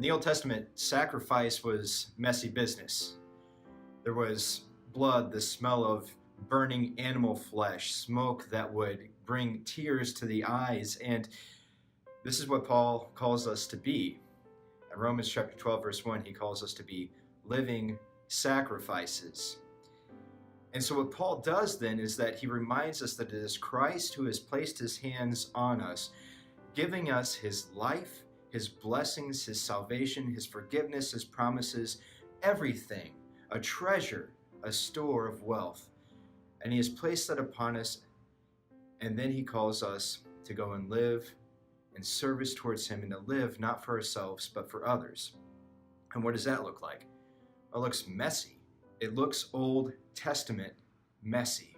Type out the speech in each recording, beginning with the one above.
the Old Testament, sacrifice was messy business. There was blood, the smell of burning animal flesh, smoke that would bring tears to the eyes. And this is what Paul calls us to be. In Romans chapter 12, verse 1, he calls us to be living sacrifices. And so what Paul does then is that he reminds us that it is Christ who has placed his hands on us, giving us his life, his blessings, his salvation, his forgiveness, his promises, everything, a treasure, a store of wealth. And he has placed that upon us, and then he calls us to go and live in service towards him, and to live not for ourselves, but for others. And what does that look like? It looks messy. It looks Old Testament messy.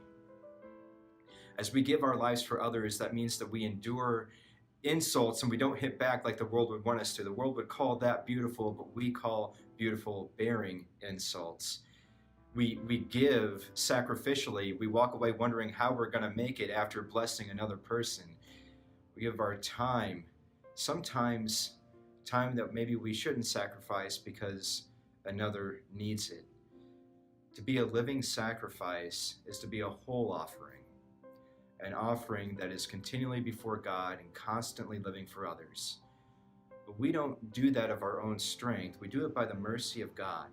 As we give our lives for others, that means that we endure insults and we don't hit back like the world would want us to. The world would call that beautiful, but we call beautiful bearing insults. We give sacrificially. We walk away wondering how we're going to make it after blessing another person. We give our time, sometimes time that maybe we shouldn't sacrifice because another needs it. To be a living sacrifice is to be a whole offering, an offering that is continually before God and constantly living for others. But we don't do that of our own strength. We do it by the mercy of God.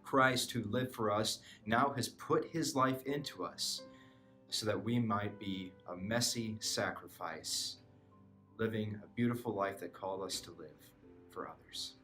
Christ, who lived for us, now has put his life into us so that we might be a messy sacrifice, living a beautiful life that calls us to live for others.